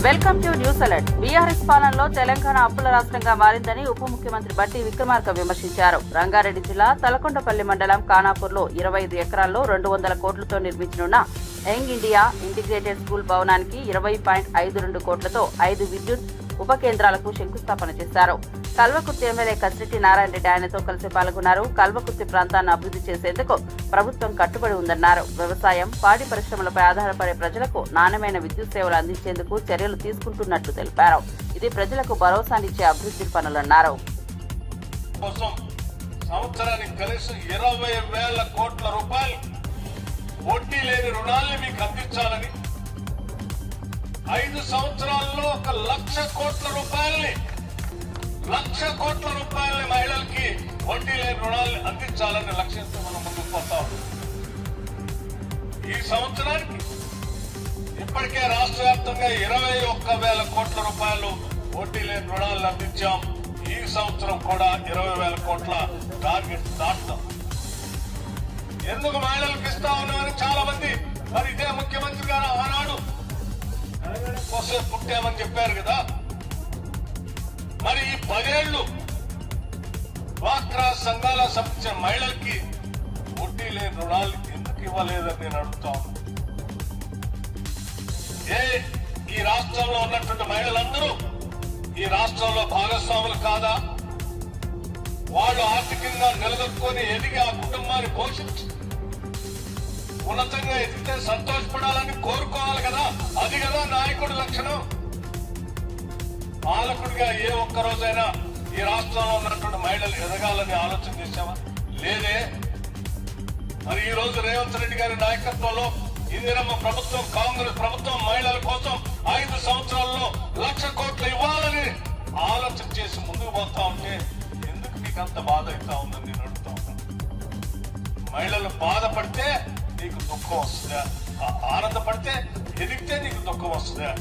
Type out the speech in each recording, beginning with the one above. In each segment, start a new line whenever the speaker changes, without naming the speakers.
Welcome to news alert. BRS పాలనలో తెలంగాణ అప్పుల రాష్ట్రంగా మారిందని ఉప ముఖ్యమంత్రి బట్టి విక్రమార్క విమర్శించారు. రంగారెడ్డి జిల్లా తలకొండపల్లి మండలం ఖానాపూర్లో 25 ఎకరాల్లో 200 కోట్లతో నిర్మించనున్న యంగ్ ఇండియా ఇంటిగ్రేటెడ్ స్కూల్ భవనానికి 20.52 కోట్లతో 5 విద్యుత్ ఉప కేంద్రాలకు శంకుస్థాపన చేశారు. కల్వకుర్తి ఎమ్మెల్యే కసిరెడ్డి నారాయణ రెడ్డి ఆయనతో కలిసి పాల్గొన్నారు. కల్వకుర్తి ప్రాంతాన్ని అభివృద్ధి చేసేందుకు ప్రభుత్వం కట్టుబడి ఉందన్నారు. వ్యవసాయం, పాడి పరిశ్రమలపై ఆధారపడే ప్రజలకు నాణ్యమైన విద్యుత్ సేవలు అందించేందుకు చర్యలు తీసుకుంటున్నట్లు తెలిపారు. ఇది ప్రజలకు భరోసానిచ్చే అభివృద్ధి పనులన్నారు.
సంవత్సరానికి కనీసం 20,000 కోట్ల రూపాయలు వడ్డీ లేని రుణాల్ని మీకు అందించాలని, 5 సంవత్సరాల్లో 1,00,000 కోట్ల రూపాయల్ని మహిళలకి వడ్డీ లేని రుణాలను అందించాలనే లక్ష్యంతో మనం ముందుకు పోతాం. ఈ సంవత్సరానికి ఇప్పటికే రాష్ట్ర వ్యాప్తంగా 21,000 కోట్ల రూపాయలు వడ్డీ లేని రుణాలను అందించాం. ఈ సంవత్సరం కూడా 20,000 కోట్ల టార్గెట్ దాటుతాం. ఎందుకు మహిళలకు ఇస్తా ఉన్నామని చాలా మంది, మరి ఇదే ముఖ్యమంత్రి గారు ఆనాడు కోసం పుట్టామని చెప్పారు కదా, మరి ఈ 10 ఏళ్లు డ్వాక్రా సంఘాల సంబంధించిన మహిళలకి వడ్డీ లేని రుణాలు ఎందుకు ఇవ్వలేదని నేను అడుగుతా ఉన్నాను. ఈ రాష్ట్రంలో ఉన్నటువంటి మహిళలందరూ ఈ రాష్ట్రంలో భాగస్వాములు కాదా? వాళ్ళు ఆర్థికంగా నిలదొక్కుని ఎదిగి ఆ కుటుంబాన్ని పోషించి ఉన్నతంగా ఎదిగితే సంతోషపడాలని కోరుకోవాలి కదా. అది కదా నాయకుడి లక్షణం. పాలకుడిగా ఏ ఒక్క రోజైనా ఈ రాష్ట్రంలో ఉన్నటువంటి మహిళలు ఎదగాలని ఆలోచన చేశామా? లేదే. మరి ఈ రోజు రేవంత్ రెడ్డి గారి నాయకత్వంలో ఇందిరమ్మ ప్రభుత్వం, కాంగ్రెస్ ప్రభుత్వం మహిళల కోసం 5 సంవత్సరాల్లో 1,00,000 కోట్లు ఇవ్వాలని ఆలోచన చేసి ముందుకు పోతా ఉంటే ఎందుకు మీకు అంత బాధ అవుతా ఉందని నేను అడుగుతా ఉన్నాను. మహిళలు బాధపడితే నీకు దుఃఖం వస్తుందా? ఆనందపడితే, ఎదిగితే నీకు దుఃఖం వస్తుందా?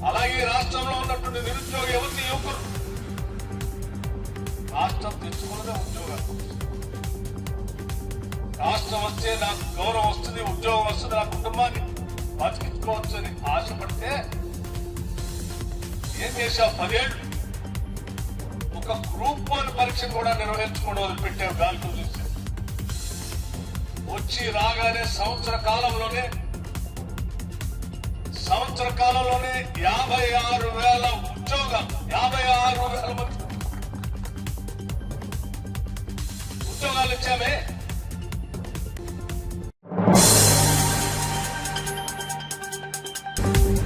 అలాగే రాష్ట్రంలో ఉన్నటువంటి నిరుద్యోగ యువకులు రాష్ట్రం తెచ్చుకున్నదే ఉద్యోగాలు. రాష్ట్రం వస్తే నాకు గౌరవం వస్తుంది, ఉద్యోగం వస్తుంది, నా కుటుంబాన్ని బతికించుకోవచ్చు అని ఆశపడితే ఏం చేశావు? 10 ఏళ్ళు ఒక గ్రూప్ 1 పరీక్ష కూడా నిర్వహించుకోవడం వదిలిపెట్టావు. గాలితో చూస్తే వచ్చి రాగానే సంవత్సర కాలంలోనే 56,000 ఉద్యోగాలు, 56,000 మంది ఉద్యోగాలు ఇచ్చామే.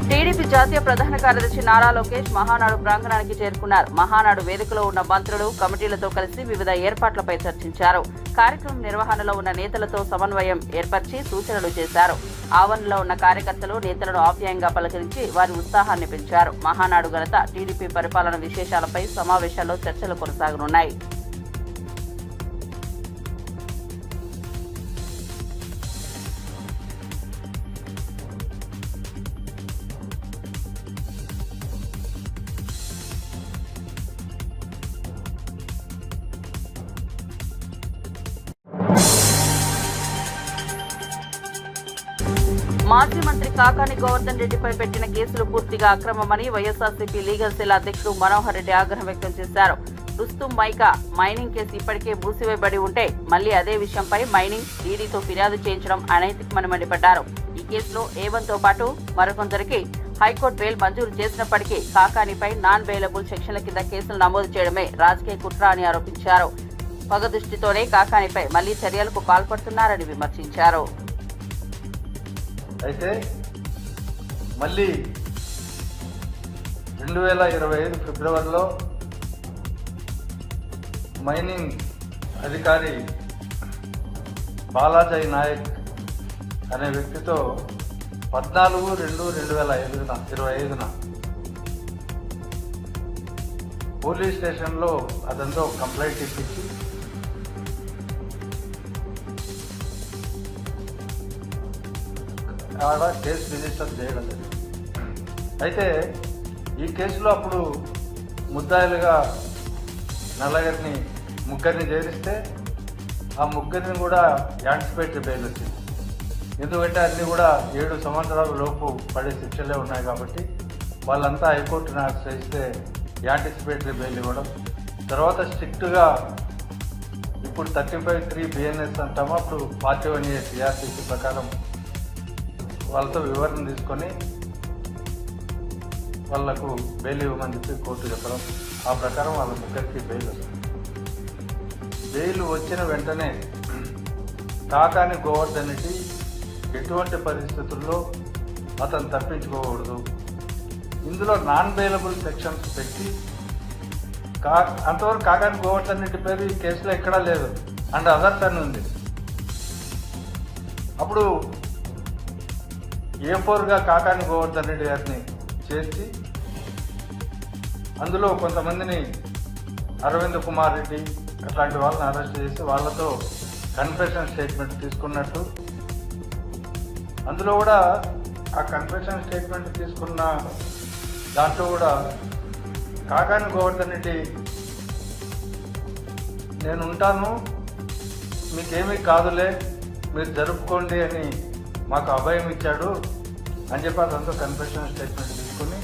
టీడీపీ జాతీయ ప్రధాన కార్యదర్శి నారా లోకేష్ మహానాడు ప్రాంగణానికి చేరుకున్నారు. మహానాడు వేదికలో ఉన్న మంత్రులు, కమిటీలతో కలిసి వివిధ ఏర్పాట్లపై చర్చించారు. కార్యక్రమం నిర్వహణలో ఉన్న నేతలతో సమన్వయం ఏర్పరిచి సూచనలు చేశారు. ఆవరణలో ఉన్న కార్యకర్తలు నేతలను ఆప్యాయంగా పలకరించి వారి ఉత్సాహాన్ని పెంచారు. మహానాడు ఘనత, టీడీపీ పరిపాలన విశేషాలపై సమావేశాల్లో చర్చలు కొనసాగనున్నాయి. మాజీ మంత్రి కాకాని గోవర్ధన్ రెడ్డిపై పెట్టిన కేసులు పూర్తిగా అక్రమమని వైఎస్ఆర్సీపీ లీగల్ సెల్ అధ్యక్షుడు మనోహర్ రెడ్డి ఆగ్రహం వ్యక్తం చేశారు. రుస్తుం మైకా మైనింగ్ కేసు ఇప్పటికే మూసివేయబడి ఉంటే మళ్లీ అదే విషయంపై మైనింగ్ ఈడీతో ఫిర్యాదు చేయించడం అనైతికమని మండిపడ్డారు. ఈ కేసులో ఏవన్తో పాటు మరికొందరికి హైకోర్టు బెయిల్ మంజూరు చేసినప్పటికీ కాకానిపై నాన్ బెయిలబుల్ సెక్షన్ల కింద కేసులు నమోదు చేయడమే రాజకీయ కుట్ర అని ఆరోపించారు. పగ దృష్టితోనే కాకానిపై మళ్లీ చర్యలకు పాల్పడుతున్నారని విమర్శించారు.
అయితే మళ్ళీ 2025 ఫిబ్రవరిలో మైనింగ్ అధికారి బాలాజీ నాయక్ అనే వ్యక్తితో 14/2/2025న పోలీస్ స్టేషన్లో అతనితో కంప్లైంట్ ఇప్పించి ఆడ కేసు రిజిస్టర్ చేయడం జరిగింది. అయితే ఈ కేసులో అప్పుడు ముద్దాయిలుగా ముగ్గురిని చేరిస్తే ఆ ముగ్గురిని కూడా యాంటిసిపేటరీ బెయిల్ వచ్చింది. ఎందుకంటే అన్నీ కూడా 7 సంవత్సరాల లోపు పడే శిక్షలే ఉన్నాయి కాబట్టి వాళ్ళంతా హైకోర్టును ఆశ్రయిస్తే యాంటిసిపేటరీ బెయిల్ ఇవ్వడం, తర్వాత స్ట్రిక్ట్గా ఇప్పుడు 35(3) బిఎన్ఎస్ అంటామో అప్పుడు 41A సిఆర్టీసీ ప్రకారం వాళ్ళతో వివరణ తీసుకొని వాళ్లకు బెయిల్ ఇవ్వమని చెప్పి కోర్టు చెప్పడం, ఆ ప్రకారం వాళ్ళ ముగ్గురికి బెయిల్ వస్తుంది. బెయిల్ వచ్చిన వెంటనే కాకాని గోవర్ధన్ రెడ్డి ఎటువంటి పరిస్థితుల్లో అతను తప్పించుకోకూడదు. ఇందులో నాన్ బెయిలబుల్ సెక్షన్స్ పెట్టి అంతవరకు కాకాని గోవర్ధన్ రెడ్డి పేరు ఈ కేసులో ఎక్కడా లేదు, అండ్ అదర్స్ అని ఉంది. అప్పుడు A4గా కాకాని గోవర్ధన్ రెడ్డి గారిని చేర్చి అందులో కొంతమందిని అరవింద్ కుమార్ రెడ్డి అట్లాంటి వాళ్ళని అరెస్ట్ చేసి వాళ్ళతో కన్ఫెషన్ స్టేట్మెంట్ తీసుకున్నట్టు, అందులో కూడా ఆ కన్ఫెషన్ స్టేట్మెంట్ తీసుకున్న దాంట్లో కూడా కాకాని గోవర్ధన్ రెడ్డి నేను ఉంటాను, మీకేమీ కాదులే, మీరు జరుపుకోండి అని మాకు అభయం ఇచ్చాడు అని చెప్పి అదంతా కన్ఫెషన్ స్టేట్మెంట్ తీసుకుని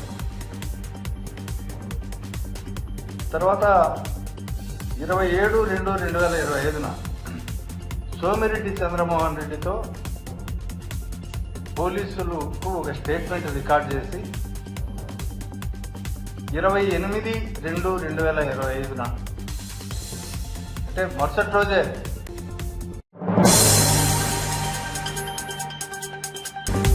తర్వాత 27/2/2025 సోమిరెడ్డి చంద్రమోహన్ రెడ్డితో పోలీసులకు ఒక స్టేట్మెంట్ రికార్డ్ చేసి 28/2/2025 అంటే మరుసటి రోజే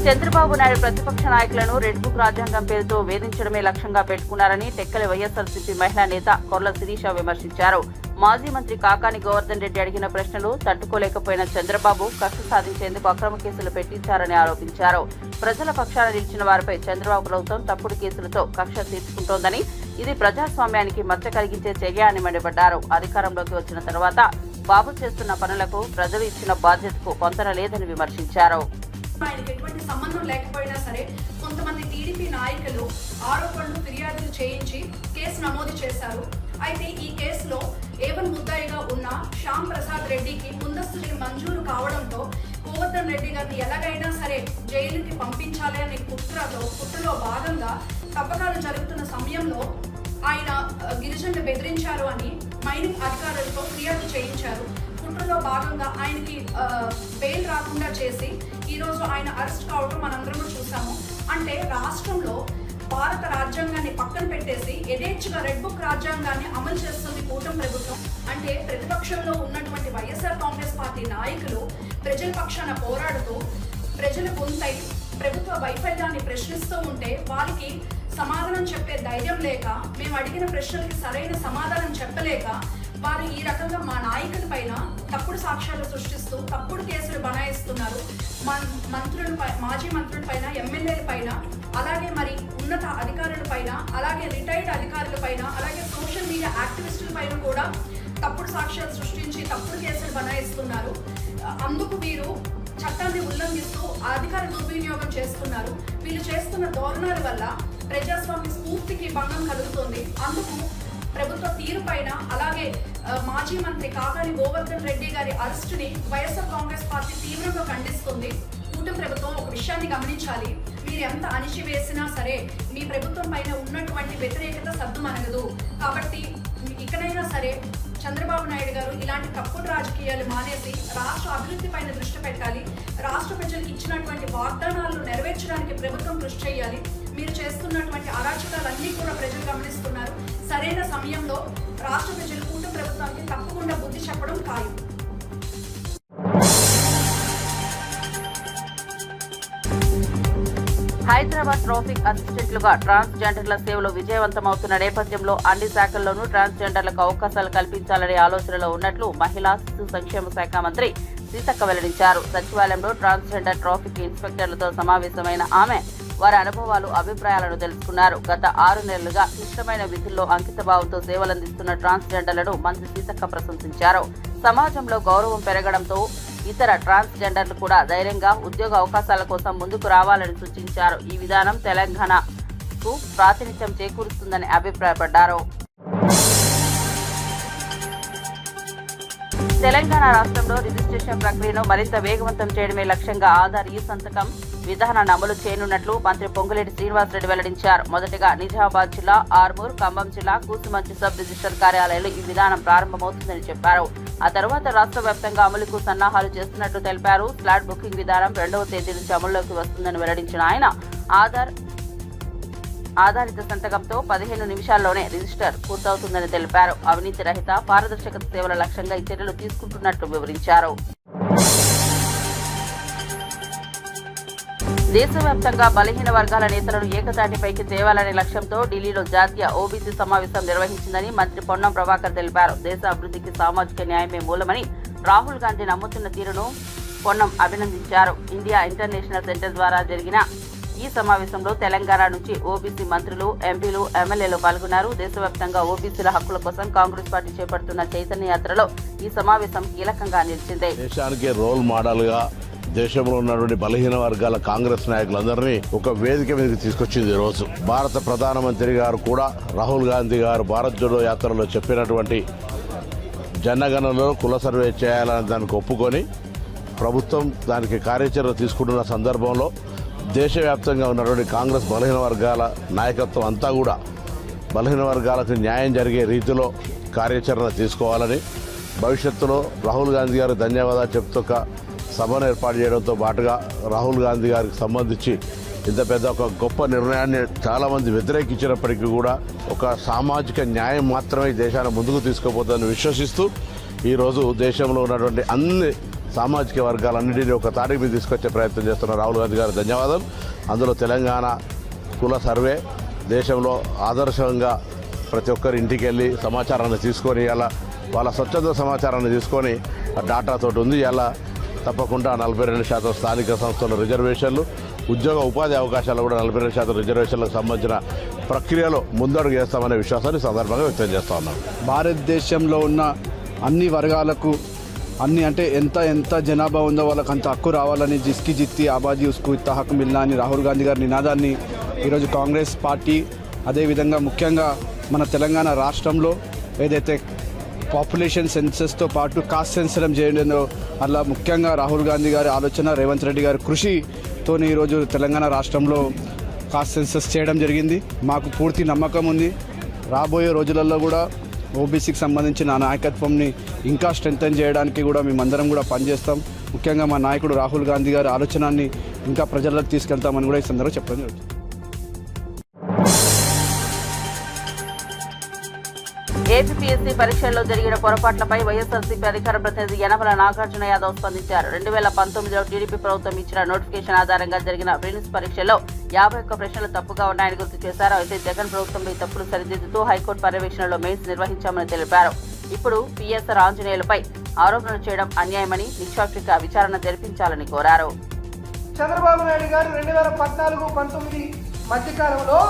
చంద్రబాబు నాయుడు ప్రతిపక్ష నాయకులను రెడ్ బుక్ రాజ్యాంగం పేరుతో వేధించడమే లక్ష్యంగా పెట్టుకున్నారని టెక్కలి వైఎస్ఆర్సీపీ మహిళా నేత కొర్ల శిరీష విమర్శించారు. మాజీ మంత్రి కాకాని గోవర్ధన్ రెడ్డి అడిగిన ప్రశ్నలు తట్టుకోలేకపోయిన చంద్రబాబు కక్ష సాధించేందుకు అక్రమ కేసులు పెట్టించారని ఆరోపించారు. ప్రజల పక్షాన నిలిచిన వారిపై చంద్రబాబు ప్రభుత్వం తప్పుడు కేసులతో కక్ష తీర్చుకుంటోందని, ఇది ప్రజాస్వామ్యానికి మచ్చ కలిగించే చర్య అని మండిపడ్డారు. అధికారంలోకి వచ్చిన తర్వాత బాబు చేస్తున్న పనులకు ప్రజలు ఇచ్చిన బాధ్యతకు పొంతన లేదని విమర్శించారు.
ఆయనకి ఎటువంటి సంబంధం లేకపోయినా సరే కొంతమంది టీడీపీ నాయకులు ఆరోపణలు ఫిర్యాదులు చేయించి కేసు నమోదు చేశారు. అయితే ఈ కేసులో ఏవన్ ముద్దాయిగా ఉన్న శ్యామ్ ప్రసాద్ రెడ్డికి ముందస్తు జైలు మంజూరు కావడంతో గోవర్ధన్ రెడ్డి గారిని ఎలాగైనా సరే జైలుకి పంపించాలి అనే కుట్రలో భాగంగా తవ్వకాలు జరుగుతున్న సమయంలో ఆయన గిరిజనులు బెదిరించారు అని మైనింగ్ అధికారులతో ఫిర్యాదు చేయించారు. కుట్రలో భాగంగా ఆయనకి బెయిల్ రాకుండా చేసి ఈరోజు ఆయన అరెస్ట్ కావడం మనందరము చూసాము. అంటే రాష్ట్రంలో భారత రాజ్యాంగాన్ని పక్కన పెట్టేసి యథేచ్ఛగా రెడ్ బుక్ రాజ్యాంగాన్ని అమలు చేస్తుంది కూటమి ప్రభుత్వం. అంటే ప్రతిపక్షంలో ఉన్నటువంటి వైఎస్ఆర్ కాంగ్రెస్ పార్టీ నాయకులు ప్రజల పక్షాన పోరాడుతూ ప్రజల గొంతై ప్రభుత్వ వైఫల్యాన్ని ప్రశ్నిస్తూ ఉంటే వారికి సమాధానం చెప్పే ధైర్యం లేక, మేము అడిగిన ప్రశ్నలకి సరైన సమాధానం చెప్పలేక వారు ఈ రకంగా మా నాయకుల పైన తప్పుడు సాక్ష్యాలు సృష్టిస్తూ తప్పుడు కేసులు బనాయిస్తున్నారు. మాజీ మంత్రుల పైన, ఎమ్మెల్యేల పైన, అలాగే మరి ఉన్నత అధికారుల పైన, అలాగే రిటైర్డ్ అధికారుల పైన, అలాగే సోషల్ మీడియా యాక్టివిస్టుల పైన కూడా తప్పుడు సాక్ష్యాలు సృష్టించి తప్పుడు కేసులు బనాయిస్తున్నారు. అందుకు వీరు చట్టాన్ని ఉల్లంఘిస్తూ అధికార దుర్వినియోగం చేస్తున్నారు. వీళ్ళు చేస్తున్న ధోరణాల వల్ల ప్రజాస్వామ్య స్ఫూర్తికి భంగం కలుగుతుంది. అందుకు ప్రభుత్వ తీరు పైన, అలాగే మాజీ మంత్రి కాకాని గోవర్ధన్ రెడ్డి గారి అరెస్టుని వైఎస్ఆర్ కాంగ్రెస్ పార్టీ తీవ్రంగా ఖండిస్తుంది. కూటమి ప్రభుత్వం ఒక విషయాన్ని గమనించాలి. మీరు ఎంత అణిచివేసినా సరే మీ ప్రభుత్వం పైన ఉన్నటువంటి వ్యతిరేకత సద్దుమనగదు. కాబట్టి ఇకనైనా సరే చంద్రబాబు నాయుడు గారు ఇలాంటి తప్పుడు రాజకీయాలు మానేసి రాష్ట్ర అభివృద్ధి పైన దృష్టి పెట్టాలి. రాష్ట్ర ప్రజలకు ఇచ్చినటువంటి వాగ్దానాలను నెరవేర్చడానికి ప్రభుత్వం కృషి చేయాలి. మీరు చేస్తున్నటువంటి అరాచకాలన్నీ కూడా ప్రజలు గమనిస్తున్నారు. సరైన సమయంలో రాష్ట్ర ప్రజలు కూటమి ప్రభుత్వానికి తప్పకుండా బుద్ధి చెప్పడం ఖాయం.
హైదరాబాద్ ట్రాఫిక్ అసిస్టెంట్లుగా ట్రాన్స్జెండర్ల సేవలు విజయవంతమవుతున్న నేపథ్యంలో అన్ని శాఖల్లోనూ ట్రాన్స్జెండర్లకు అవకాశాలు కల్పించాలనే ఆలోచనలో ఉన్నట్లు మహిళా శిశు సంక్షేమ శాఖ మంత్రి సీతక్క వెల్లడించారు. సచివాలయంలో ట్రాన్స్జెండర్ ట్రాఫిక్ ఇన్స్పెక్టర్లతో సమావేశమైన ఆమె వారి అనుభవాలు, అభిప్రాయాలను తెలుసుకున్నారు. గత 6 నెలలుగా క్లిష్టమైన విధుల్లో అంకితభావంతో సేవలందిస్తున్న ట్రాన్స్జెండర్లను మంత్రి సీతక్క ప్రశంసించారు. సమాజంలో గౌరవం పెరగడంతో ఇతర ట్రాన్స్జెండర్లు కూడా ధైర్యంగా ఉద్యోగ అవకాశాల కోసం ముందుకు రావాలని సూచించారు. ఈ విధానం తెలంగాణకు ప్రాతినిధ్యం చేకూరుస్తుందని అభిప్రాయపడ్డారు. తెలంగాణ రాష్ట్రంలో రిజిస్ట్రేషన్ ప్రక్రియను మరింత వేగవంతం చేయడమే లక్ష్యంగా ఆధార్ ఈ సంతకం విధానాన్ని అమలు చేయనున్నట్లు మంత్రి పొంగులేటి శ్రీనివాసరెడ్డి వెల్లడించారు. మొదటగా నిజామాబాద్ జిల్లా, ఆర్మూర్, ఖమ్మం జిల్లా కూసుమంచి సబ్ రిజిస్టర్ కార్యాలయాల్లో ఈ విధానం ప్రారంభమవుతుందని చెప్పారు. ఆ తర్వాత రాష్ట్ర వ్యాప్తంగా అమలుకు సన్నాహాలు చేస్తున్నట్లు తెలిపారు. స్లాట్ బుకింగ్ విధానం 2వ తేదీ నుంచి అమల్లోకి వస్తుందని వెల్లడించిన ఆయన ఆధారిత సంతకంతో 15 నిమిషాల్లోనే రిజిస్టర్ పూర్తవుతుందని తెలిపారు. అవినీతి రహిత పారదర్శకత సేవల లక్ష్యంగా ఈ చర్యలు తీసుకుంటున్నట్లు వివరించారు. దేశవ్యాప్తంగా బలహీన వర్గాల నేతలను ఏకతాటిపైకి తేవాలనే లక్ష్యంతో ఢిల్లీలో జాతీయ ఓబీసీ సమావేశం నిర్వహించిందని మంత్రి పొన్నం ప్రభాకర్ తెలిపారు. దేశ అభివృద్ధికి సామాజిక న్యాయమే మూలమని రాహుల్ గాంధీ నమ్ముతున్న తీరును పొన్నం అభినందించారు. ఇండియా ఇంటర్నేషనల్ సెంటర్ ద్వారా జరిగిన ఈ సమావేశంలో తెలంగాణ నుంచి ఓబీసీ మంత్రులు, ఎంపీలు, ఎమ్మెల్యేలు పాల్గొన్నారు. దేశవ్యాప్తంగా ఓబీసీల హక్కుల కోసం కాంగ్రెస్ పార్టీ చేపడుతున్న చైతన్య యాత్రలో ఈ సమావేశం కీలకంగా నిలిచింది.
దేశానికి రోల్ మోడల్ గా దేశంలో ఉన్నటువంటి బలహీన వర్గాల కాంగ్రెస్ నాయకులందరినీ ఒక వేదిక మీదకి తీసుకొచ్చింది. ఈ రోజు భారత ప్రధానమంత్రి గారు కూడా రాహుల్ గాంధీ గారు భారత్ జోడో యాత్రలో చెప్పినటువంటి జనగణనలో కుల సర్వే చేయాలని దానికి ఒప్పుకొని ప్రభుత్వం దానికి కార్యాచరణ తీసుకుంటున్న సందర్భంలో దేశవ్యాప్తంగా ఉన్నటువంటి కాంగ్రెస్ బలహీన వర్గాల నాయకత్వం అంతా కూడా బలహీన వర్గాలకు న్యాయం జరిగే రీతిలో కార్యాచరణ తీసుకోవాలని, భవిష్యత్తులో రాహుల్ గాంధీ గారు ధన్యవాదాలు చెప్తూ ఒక సభను ఏర్పాటు చేయడంతో పాటుగా రాహుల్ గాంధీ గారికి సంబంధించి ఇంత పెద్ద ఒక గొప్ప నిర్ణయాన్ని చాలామంది వ్యతిరేకించినప్పటికీ కూడా ఒక సామాజిక న్యాయం మాత్రమే దేశాన్ని ముందుకు తీసుకుపోతుందని విశ్వసిస్తూ ఈరోజు దేశంలో ఉన్నటువంటి అన్ని సామాజిక వర్గాలన్నింటినీ ఒక తారీఖు మీద తీసుకొచ్చే ప్రయత్నం చేస్తున్న రాహుల్ గాంధీ గారు ధన్యవాదాలు. అందులో తెలంగాణ కుల సర్వే దేశంలో ఆదర్శంగా ప్రతి ఒక్కరి ఇంటికి వెళ్ళి సమాచారాన్ని తీసుకొని ఇలా వాళ్ళ స్వచ్ఛంద సమాచారాన్ని తీసుకొని డాటాతో ఉంది. ఇలా తప్పకుండా 42% స్థానిక సంస్థల రిజర్వేషన్లు, ఉద్యోగ ఉపాధి అవకాశాలు కూడా 42% రిజర్వేషన్లకు సంబంధించిన ప్రక్రియలో ముందడుగు చేస్తామనే విశ్వాసాన్ని సందర్భంగా వ్యక్తం చేస్తా ఉన్నాం.
భారతదేశంలో ఉన్న అన్ని వర్గాలకు అన్ని అంటే ఎంత జనాభా ఉందో వాళ్ళకి అంత హక్కు రావాలని జిస్కి జిత్తి ఆబాదీ ఉస్కు ఇత్తా హక్కు మిల్నా అని రాహుల్ గాంధీ గారి నినాదాన్ని ఈరోజు కాంగ్రెస్ పార్టీ, అదేవిధంగా ముఖ్యంగా మన తెలంగాణ రాష్ట్రంలో ఏదైతే పాపులేషన్ సెన్సస్తో పాటు కాస్ట్ సెన్సరం చేయడంలో అలా ముఖ్యంగా రాహుల్ గాంధీ గారి ఆలోచన, రేవంత్ రెడ్డి గారి కృషితో ఈరోజు తెలంగాణ రాష్ట్రంలో కాస్ట్ సెన్సస్ చేయడం జరిగింది. మాకు పూర్తి నమ్మకం ఉంది రాబోయే రోజులలో కూడా ఓబీసీకి సంబంధించిన నాయకత్వంని ఇంకా స్ట్రెంథెన్ చేయడానికి కూడా మేమందరం కూడా పనిచేస్తాం. ముఖ్యంగా మా నాయకుడు రాహుల్ గాంధీ గారి ఆలోచనని ఇంకా ప్రజలకు తీసుకెళ్తామని కూడా ఈ సందర్భంగా చెప్పడం జరుగుతుంది.
ఏపీఎస్సీ పరీక్షల్లో జరిగిన పొరపాట్లపై వైఎస్ఆర్సీపీ అధికార ప్రతినిధి యనమల నాగార్జున యాదవ్ స్పందించారు. 2019లో టీడీపీ ప్రభుత్వం ఇచ్చిన నోటిఫికేషన్ ఆధారంగా జరిగిన ప్రిలిమ్స్ పరీక్షల్లో 51 ప్రశ్నలు తప్పుగా ఉన్నాయని గుర్తు చేశారు. అయితే జగన్ ప్రభుత్వంలో ఈ తప్పులు సరిదిద్దుతూ హైకోర్టు పర్యవేక్షణలో మెయిన్స్ నిర్వహించామని తెలిపారు. ఇప్పుడు పిఎస్ఆర్ ఆంజనేయులపై ఆరోపణలు చేయడం అన్యాయమని నిష్పాక్షిక విచారణ జరిపించాలని కోరారు.
చంద్రబాబు నాయుడు గారు 2014-19 మధ్యకాలంలో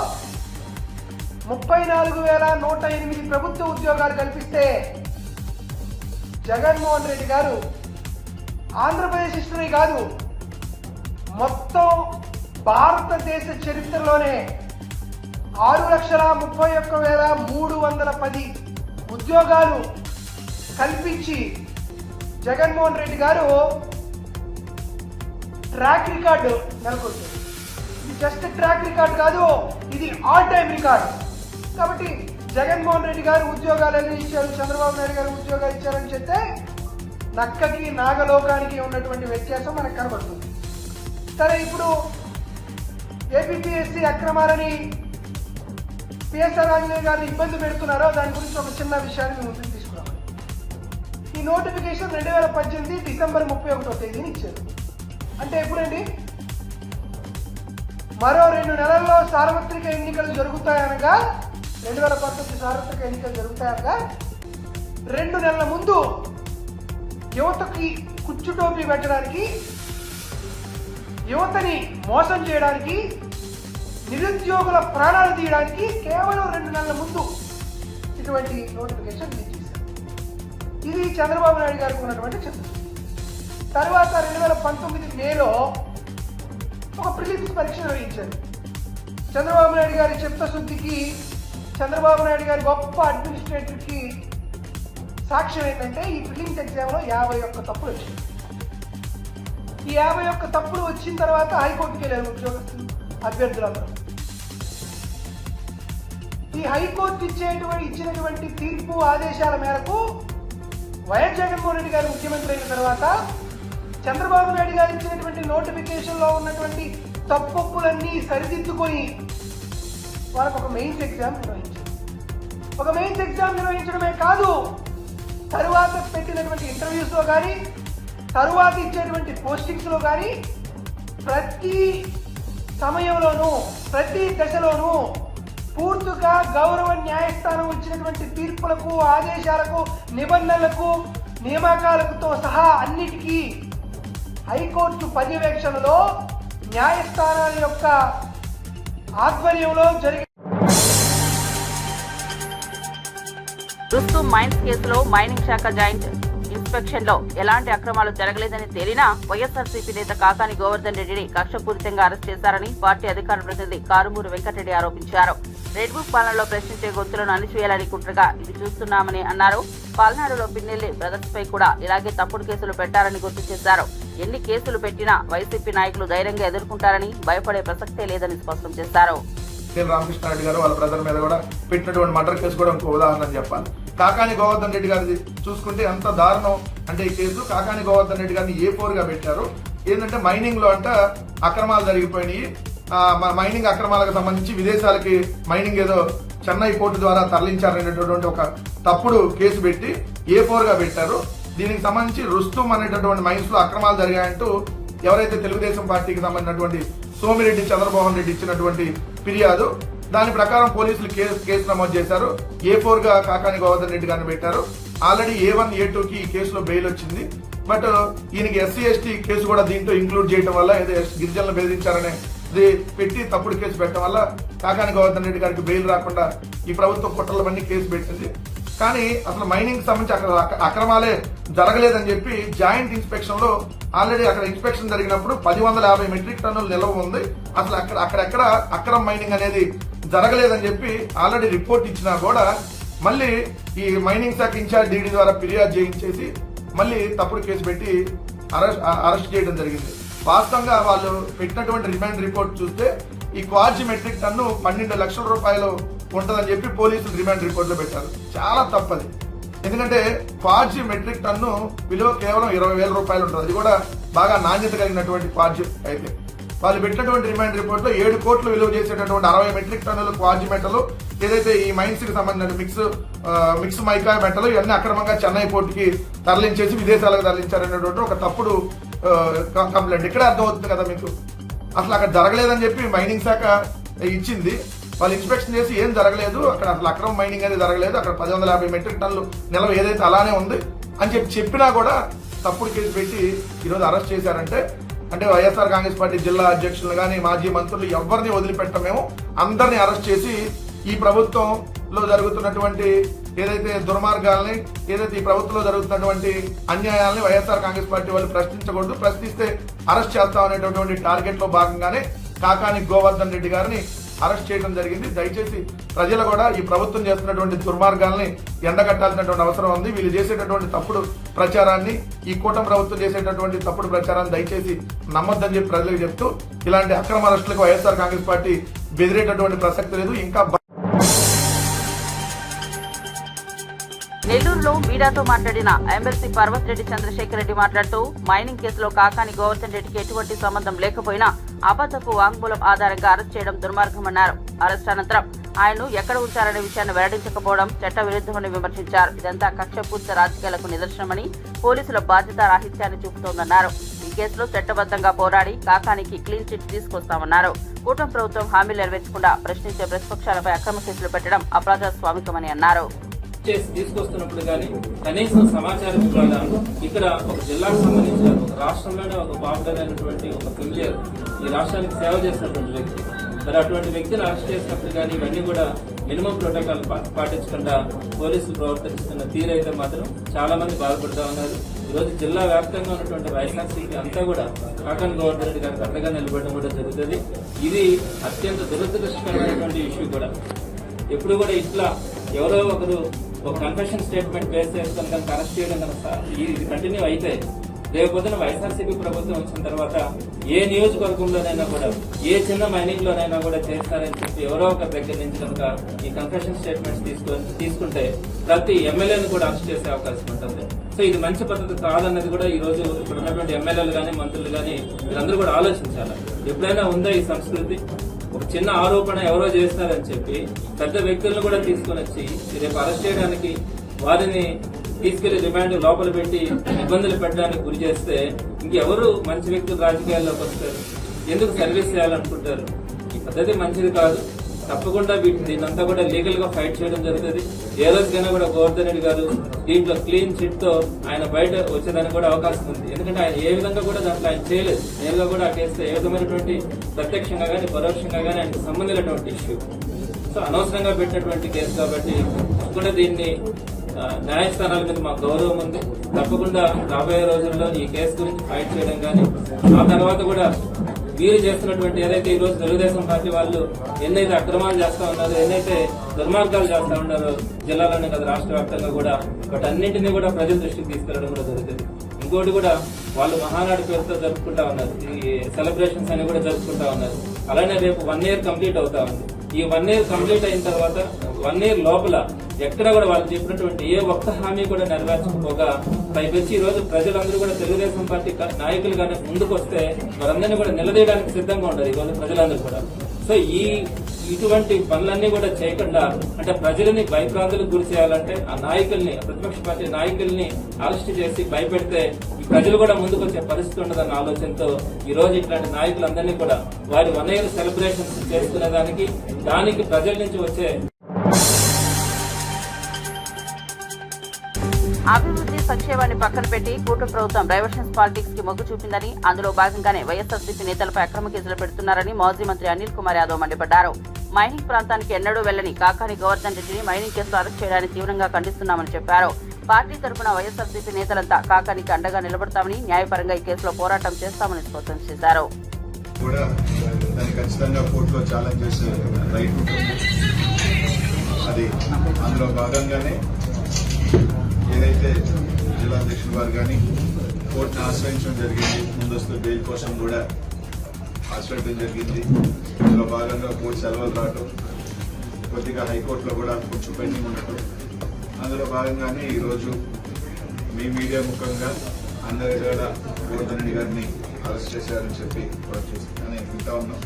34,108 ప్రభుత్వ ఉద్యోగాలు కల్పిస్తే జగన్మోహన్ రెడ్డి గారు ఆంధ్రప్రదేశ్ హిస్టరీ కాదు, మొత్తం భారతదేశ చరిత్రలోనే 6,31,310 ఉద్యోగాలు కల్పించి జగన్మోహన్ రెడ్డి గారు ట్రాక్ రికార్డు నెలకొల్పారు. ఇది జస్ట్ ట్రాక్ రికార్డు కాదు, ఇది ఆల్ టైమ్ రికార్డు. కాబట్టి జగన్మోహన్ రెడ్డి గారు ఉద్యోగాలు ఎలా ఇచ్చారు, చంద్రబాబు నాయుడు గారు ఉద్యోగాలు ఇచ్చారని చెప్తే నక్కకి నాగలోకానికి ఉన్నటువంటి వ్యత్యాసం మనకు కనబడుతుంది. సరే, ఇప్పుడు ఏపీఎస్సీ అక్రమాలని పిఎస్ఆర్ ఆంజనేయ గారిని ఇబ్బంది పెడుతున్నారో దాని గురించి ఒక చిన్న విషయాన్ని ముందుకు తీసుకున్నాం. ఈ నోటిఫికేషన్ 2018 డిసెంబర్ 31వ తేదీని ఇచ్చారు. అంటే ఎప్పుడండి? మరో 2 నెలల్లో సార్వత్రిక ఎన్నికలు జరుగుతాయనగా 2019 సార్వత్రిక ఎన్నికలు జరుగుతాయనగా 2 నెలల ముందు యువతకి కుచ్చుటోపీ పెట్టడానికి, యువతని మోసం చేయడానికి, నిరుద్యోగుల ప్రాణాలు తీయడానికి కేవలం 2 నెలల ముందు ఇటువంటి నోటిఫికేషన్ రిలీజ్ చేశారు. ఇది చంద్రబాబు నాయుడు గారికి ఉన్నటువంటి చిత్రం. తర్వాత 2019 మేలో ఒక ప్రిలిమ్స్ పరీక్ష నిర్వహించారు. చంద్రబాబు నాయుడు గారి చిత్తశుద్ధికి, చంద్రబాబు నాయుడు గారి గొప్ప అడ్మినిస్ట్రేటర్కి సాక్ష్యం ఏంటంటే ఈ ప్రిలిమ్స్ ఎగ్జామ్లో 51 తప్పులు వచ్చింది. ఈ 51 తప్పులు వచ్చిన తర్వాత హైకోర్టుకి వెళ్ళారు ఉద్యోగస్తులు అభ్యర్థులందరూ. ఈ హైకోర్టు ఇచ్చినటువంటి తీర్పు ఆదేశాల మేరకు వైఎస్ జగన్మోహన్ రెడ్డి గారు ముఖ్యమంత్రి అయిన తర్వాత చంద్రబాబు నాయుడు గారు ఇచ్చినటువంటి నోటిఫికేషన్లో ఉన్నటువంటి తప్పులన్నీ సరిదిద్దుకొని వాళ్ళకు ఒక మెయిన్స్ ఎగ్జామ్ నిర్వహించారు. ఒక మెయిన్స్ ఎగ్జామ్ నిర్వహించడమే కాదు, తరువాత పెట్టినటువంటి ఇంటర్వ్యూస్లో కానీ తరువాత ఇచ్చేటువంటి పోస్టింగ్స్లో కానీ ప్రతి సమయంలోనూ ప్రతి దశలోనూ పూర్తిగా గౌరవ న్యాయస్థానం ఇచ్చినటువంటి తీర్పులకు ఆదేశాలకు నిబంధనలకు నియామకాలతో సహా అన్నిటికీ హైకోర్టు పర్యవేక్షణలో న్యాయస్థానాల యొక్క ఆధ్వర్యంలో జరిగే
రుస్తు మైన్స్ కేసులో మైనింగ్ శాఖ జాయింట్ ఇన్స్పెక్షన్ లో ఎలాంటి అక్రమాలు జరగలేదని తేలినా వైఎస్ఆర్సీపీ నేత కాకాని గోవర్ధన్ రెడ్డిని కక్షపూరితంగా అరెస్ట్ చేశారని పార్టీ అధికార ప్రతినిధి కారుమూరి వెంకటరెడ్డి ఆరోపించారు. రెడ్ బుక్ పాలనలో ప్రశ్నించే గొంతులను అణిచివేయాలని కుట్రగా ఇది చూస్తున్నామని అన్నారు. పల్నాడులో పిన్నెల్లి బ్రదర్స్ పై కూడా ఇలాగే తప్పుడు కేసులు పెట్టారని గుర్తు చేశారు. ఎన్ని కేసులు పెట్టినా వైసీపీ నాయకులు ధైర్యంగా ఎదుర్కొంటారని భయపడే ప్రసక్తే లేదని స్పష్టం చేశారు.
రామకృష్ణారెడ్డి గారు వాళ్ళ బ్రదర్ మీద కూడా పెట్టినటువంటి మర్డర్ కేసు కూడా ఇంకో ఉదాహరణ చెప్పాలి. కాకాని గోవర్ధన్ రెడ్డి గారిది చూసుకుంటే ఎంత దారుణం అంటే ఈ కేసు కాకాని గోవర్ధన్ రెడ్డి గారిని A4 గా పెట్టారు. ఏంటంటే మైనింగ్ లో అంట అక్రమాలు జరిగిపోయినాయి. మైనింగ్ అక్రమాలకు సంబంధించి విదేశాలకి మైనింగ్ ఏదో చెన్నై కోర్టు ద్వారా తరలించారనేటటువంటి ఒక తప్పుడు కేసు పెట్టి A4 గా పెట్టారు. దీనికి సంబంధించి రుస్తుం అనేటటువంటి మైన్స్ లో అక్రమాలు జరిగాయంటూ ఎవరైతే తెలుగుదేశం పార్టీకి సంబంధించినటువంటి సోమిరెడ్డి చంద్రమోహన్ రెడ్డి ఇచ్చినటువంటి ఫిర్యాదు, దాని ప్రకారం పోలీసులు కేసు నమోదు చేశారు. A4 గా కాకాని గోవర్ధన్ రెడ్డి గారిని పెట్టారు. ఆల్రెడీ A1, A2కి ఈ కేసులో బెయిల్ వచ్చింది. బట్ ఈయనకి SC/ST కేసు కూడా దీంట్లో ఇంక్లూడ్ చేయడం వల్ల ఏదో గిరిజనులు బెదిరించారనే పెట్టి తప్పుడు కేసు పెట్టడం వల్ల కాకాని గోవర్ధన్ రెడ్డి గారికి బెయిల్ రాకుండా ఈ ప్రభుత్వం కుట్రలవన్నీ కేసు పెట్టింది. కానీ అసలు మైనింగ్ సంబంధించి అక్కడ అక్రమాలే జరగలేదని చెప్పి జాయింట్ ఇన్స్పెక్షన్ లో ఆల్రెడీ అక్కడ ఇన్స్పెక్షన్ జరిగినప్పుడు 1050 మెట్రిక్ టన్నుల నిల్వ ఉంది. అసలు అక్కడెక్కడ అక్రమ మైనింగ్ అనేది జరగలేదని చెప్పి ఆల్రెడీ రిపోర్ట్ ఇచ్చినా కూడా మళ్ళీ ఈ మైనింగ్ శాఖ ఇన్ఛార్జ్ DD ద్వారా ఫిర్యాదు చేయించేసి మళ్ళీ తప్పుడు కేసు పెట్టి అరెస్ట్ చేయడం జరిగింది. వాస్తవంగా వాళ్ళు పెట్టినటువంటి రిమాండ్ రిపోర్ట్ చూస్తే ఈ క్వార్జీ మెట్రిక్ టన్ను 12 లక్షల రూపాయలు ఉంటుందని చెప్పి పోలీసులు రిమాండ్ రిపోర్ట్ లో పెట్టారు. చాలా తప్పది. ఎందుకంటే క్వార్జీ మెట్రిక్ టన్ను విలువ కేవలం 20,000 రూపాయలు ఉంటుంది. అది కూడా బాగా నాణ్యత కలిగినటువంటి క్వార్జీ అయితే వాళ్ళు పెట్టినటువంటి రిమాండ్ రిపోర్ట్ లో 7 కోట్లు విలువ చేసేటటువంటి 60 మెట్రిక్ టన్నులు క్వార్జీ మెటల్ ఏదైతే ఈ మైన్స్ కి సంబంధించిన మిక్స్ మైకా మెటల్ ఇవన్నీ అక్రమంగా చెన్నై పోర్టుకి తరలించేసి విదేశాలకు తరలించారనేటువంటి ఒక తప్పుడు కంప్లైంట్. ఇక్కడ అర్థమవుతుంది కదా మీకు. అసలు అక్కడ జరగలేదని చెప్పి మైనింగ్ శాఖ ఇచ్చింది. వాళ్ళు ఇన్స్పెక్షన్ చేసి ఏం జరగలేదు, అక్కడ అసలు అక్రమ మైనింగ్ అనేది జరగలేదు, అక్కడ 1050 మెట్రిక్ టన్నులు నిల్వ ఏదైతే అలానే ఉంది అని చెప్పినా కూడా తప్పుడు కేసు పెట్టి ఈరోజు అరెస్ట్ చేశారంటే అంటే వైఎస్ఆర్ కాంగ్రెస్ పార్టీ జిల్లా అధ్యక్షులు కానీ మాజీ మంత్రులు ఎవరిని వదిలిపెట్టమేమో అందరినీ అరెస్ట్ చేసి ఈ ప్రభుత్వంలో జరుగుతున్నటువంటి ఏదైతే దుర్మార్గాల్ని ఏదైతే ఈ ప్రభుత్వంలో జరుగుతున్నటువంటి అన్యాయాల్ని వైఎస్ఆర్ కాంగ్రెస్ పార్టీ వాళ్ళు ప్రశ్నించకూడదు, ప్రశ్నిస్తే అరెస్ట్ చేస్తామనేటటువంటి టార్గెట్ లో భాగంగానే కాకాని గోవర్ధన్ రెడ్డి గారిని అరెస్ట్ చేయడం జరిగింది. దయచేసి ప్రజలు కూడా ఈ ప్రభుత్వం చేస్తున్నటువంటి దుర్మార్గాల్ని ఎండగట్టాల్సినటువంటి అవసరం ఉంది. వీళ్ళు చేసేటటువంటి తప్పుడు ప్రచారాన్ని, ఈ కూటమి ప్రభుత్వం చేసేటటువంటి తప్పుడు ప్రచారాన్ని దయచేసి నమ్మొద్దని చెప్పి ప్రజలకు చెప్తూ ఇలాంటి అక్రమ అరెస్టులకు వైఎస్ఆర్ కాంగ్రెస్ పార్టీ బెదిరేటటువంటి ప్రసక్తి లేదు. ఇంకా
నెల్లూరులో మీడియాతో మాట్లాడిన ఎమ్మెల్సీ పర్వత్ రెడ్డి చంద్రశేఖర్ రెడ్డి మాట్లాడుతూ మైనింగ్ కేసులో కాకాని గోవర్ధన్ రెడ్డికి ఎటువంటి సంబంధం లేకపోయినా అబద్ధపు వాంగ్మూలం ఆధారంగా అరెస్ట్ చేయడం దుర్మార్గమన్నారు. అరెస్ట్ అనంతరం ఆయన్ను ఎక్కడ ఉంచారనే విషయాన్ని వెల్లడించకపోవడం చట్ట విరుద్ధమని విమర్శించారు. ఇదంతా కక్షపూరిత రాజకీయాలకు నిదర్శనమని, పోలీసుల బాధ్యత రాహిత్యాన్ని చూపుతోందన్నారు. ఈ కేసులో చట్టబద్ధంగా పోరాడి కాకానికి క్లీన్ చిట్ తీసుకొస్తామన్నారు. కూటమి ప్రభుత్వం హామీలు నెరవేర్చకుండా ప్రశ్నించే ప్రతిపక్షాలపై అక్రమ కేసులు పెట్టడం అప్రజాస్వామికమని అన్నారు.
తీసుకొస్తున్నప్పుడు కానీ కనీసం సమాచారం ద్వారా ఇక్కడ ఒక జిల్లాకు సంబంధించిన ఒక రాష్ట్రంలోనే ఒక పాపులర్ అయినటువంటి ఒక ఫెమిలియర్ ఈ రాష్ట్రానికి సేవ చేసినటువంటి వ్యక్తి, మరి అటువంటి వ్యక్తిని అరెస్ట్ చేసినప్పుడు కానీ ఇవన్నీ కూడా మినిమం ప్రోటోకాల్ పాటించకుండా పోలీసులు ప్రవర్తిస్తున్న తీరైతే మాత్రం చాలా మంది బాధపడుతూ ఉన్నారు. ఈ రోజు జిల్లా వ్యాప్తంగా ఉన్నటువంటి వైఎస్ఆర్సీపీ అంతా కూడా కాకాని గోవర్ధన్ రెడ్డి గారికి అండగా నిలబడడం కూడా జరుగుతుంది. ఇది అత్యంత దురదృష్టకరమైనటువంటి ఇష్యూ కూడా. ఎప్పుడు కూడా ఇట్లా ఎవరో ఒకరు ఒక కన్ఫెషన్ స్టేట్మెంట్ బేస్ చేసుకుని కనుక అరెస్ట్ చేయడం కనుక ఇది కంటిన్యూ అయితే రేపు పొద్దున వైఎస్ఆర్సీపీ ప్రభుత్వం వచ్చిన తర్వాత ఏ నియోజకవర్గంలోనైనా కూడా ఏ చిన్న మైనింగ్ లోనైనా కూడా చేస్తారని చెప్పి ఎవరో ఒకరి దగ్గర నుంచి కనుక ఈ కన్ఫెషన్ స్టేట్మెంట్స్ తీసుకుంటే ప్రతి ఎమ్మెల్యేని కూడా అరెస్ట్ చేసే అవకాశం ఉంటుంది. సో ఇది మంచి పద్ధతి కాదన్నది కూడా ఈ రోజు ఇప్పుడు ఉన్నటువంటి ఎమ్మెల్యేలు కానీ మంత్రులు కానీ వీరందరూ కూడా ఆలోచించాలి. ఎప్పుడైనా ఉందా ఈ సంస్కృతి? ఒక చిన్న ఆరోపణ ఎవరో చేస్తారని చెప్పి పెద్ద వ్యక్తులను కూడా తీసుకుని వచ్చి రేపు అరెస్ట్ చేయడానికి వారిని తీసుకెళ్లి రిమాండ్ లోపల పెట్టి ఇబ్బందులు పెట్టడానికి గురి చేస్తే ఇంకెవరు మంచి వ్యక్తులు రాజకీయాల్లోకి వస్తారు? ఎందుకు సర్వీస్ చేయాలనుకుంటారు? ఈ పద్ధతి మంచిది కాదు. తప్పకుండా దీన్నంతా కూడా లీగల్ గా ఫైట్ చేయడం జరుగుతుంది. ఏ రోజుకైనా కూడా గోవర్ధన్ రెడ్డి గారు దీంట్లో క్లీన్ చిట్ తో ఆయన బయట వచ్చేదానికి కూడా అవకాశం ఉంది. ఎందుకంటే ఆయన ఏ విధంగా కూడా దాంట్లో ఆయన చేయలేదు. నేరుగా కూడా ఆ కేసులో ఏ విధమైనటువంటి ప్రత్యక్షంగా కానీ పరోక్షంగా కానీ ఆయనకు సంబంధించినటువంటి ఇష్యూ. సో అనవసరంగా పెట్టినటువంటి కేసు కాబట్టి కూడా దీన్ని న్యాయస్థానాల మీద మాకు గౌరవం ఉంది. తప్పకుండా రాబోయే రోజుల్లో ఈ కేసు గురించి ఫైట్ చేయడం కానీ ఆ తర్వాత కూడా వీరు చేస్తున్నటువంటి ఏదైతే ఈ రోజు తెలుగుదేశం పార్టీ వాళ్ళు ఎన్నైతే అక్రమాలు చేస్తా ఉన్నారో, ఎన్నైతే దుర్మార్గాలు చేస్తా ఉన్నారో జిల్లాలోనే కదా రాష్ట్ర వ్యాప్తంగా కూడా వాటన్నింటినీ కూడా ప్రజల దృష్టికి తీసుకెళ్లడం కూడా జరుగుతుంది. ఇంకోటి కూడా వాళ్ళు మహానాడు పేరుతో జరుపుకుంటా ఉన్నారు. ఈ సెలబ్రేషన్స్ అని కూడా జరుపుకుంటా ఉన్నారు. అలానే రేపు 1 year కంప్లీట్ అవుతా ఉంది. ఈ 1 year కంప్లీట్ అయిన తర్వాత 1 year లోపల ఎక్కడ కూడా వాళ్ళు చెప్పినటువంటి ఏ ఒక్క హామీ కూడా నెరవేర్చకపోగా పైపెచ్చి ఈ రోజు ప్రజలందరూ కూడా తెలుగుదేశం పార్టీ నాయకులు కానీ ముందుకు వస్తే వారందరినీ కూడా నిలదీయడానికి సిద్ధంగా ఉన్నారు ఈ రోజు ప్రజలందరూ కూడా. సో ఇటువంటి పనులన్నీ కూడా చేయకుండా అంటే ప్రజలని భయభ్రాంతులకు గురి చేయాలంటే ఆ నాయకుల్ని ప్రతిపక్ష పార్టీ నాయకుల్ని అరెస్ట్ చేసి భయపెడితే ఈ ప్రజలు కూడా ముందుకు వచ్చే పరిస్థితి ఉండదన్న ఆలోచనతో ఈ రోజు ఇట్లాంటి నాయకులందరినీ కూడా వారి 1 year సెలబ్రేషన్స్ చేసుకునేదానికి దానికి ప్రజల నుంచి వచ్చే
అభివృద్ధి సంక్షేమాన్ని పక్కన పెట్టి కూటమి ప్రభుత్వం డైవర్షన్స్ పాలిటిక్స్ కి మొగ్గు చూపిందని, అందులో భాగంగానే వైఎస్ఆర్సీపీ నేతలపై అక్రమ కేసులు పెడుతున్నారని మాజీ మంత్రి అనిల్ కుమార్ యాదవ్ మండిపడ్డారు. మైనింగ్ ప్రాంతానికి ఎన్నడూ వెళ్లని కాకాని గోవర్ధన్ రెడ్డిని మైనింగ్ కేసులో అరెస్ట్ చేయడాన్ని తీవ్రంగా ఖండిస్తున్నామని చెప్పారు. పార్టీ తరఫున వైఎస్ఆర్సీపీ నేతలంతా కాకానికి అండగా నిలబడతామని, న్యాయపరంగా ఈ కేసులో పోరాటం చేస్తామని స్పష్టం చేశారు.
ఏదైతే జిల్లా అధ్యక్షుల వారు కానీ కోర్టును ఆశ్రయించడం జరిగింది, ముందస్తు బెయిల్ కోసం కూడా ఆశ్రయించడం జరిగింది. ఇందులో భాగంగా కోర్టు సెలవులు రావడం, కొద్దిగా హైకోర్టులో కూడా కొంచెం పెండింగ్ ఉండటం, అందులో భాగంగానే ఈరోజు మీ మీడియా ముఖంగా అందరి కూడా గోవర్ధన్ రెడ్డి గారిని అరెస్ట్ చేశారని చెప్పి వింటా ఉన్నాం.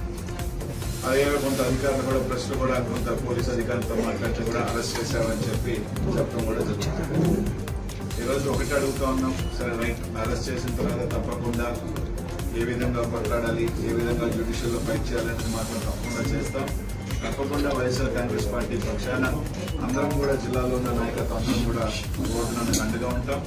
అదే కొంత అధికారులు కూడా ప్రశ్నలు కూడా కొంత పోలీసు అధికారులతో మాట్లాడితే కూడా అరెస్ట్ చేశామని చెప్పి చెప్పడం కూడా జరుగుతుంది. ఈరోజు ఒకటి అడుగుతా ఉన్నాం, సరే రైట్, అరెస్ట్ చేసిన తర్వాత తప్పకుండా ఏ విధంగా కొట్లాడాలి, ఏ విధంగా జ్యుడిషియల్లో ఫైట్ చేయాలని మాత్రం తప్పకుండా చేస్తాం. తప్పకుండా వైఎస్ఆర్ కాంగ్రెస్ పార్టీ పక్షాన అందరం కూడా జిల్లాలో ఉన్న నాయకత్వం అందరం కూడా ఓటునకు అండగా ఉంటాం.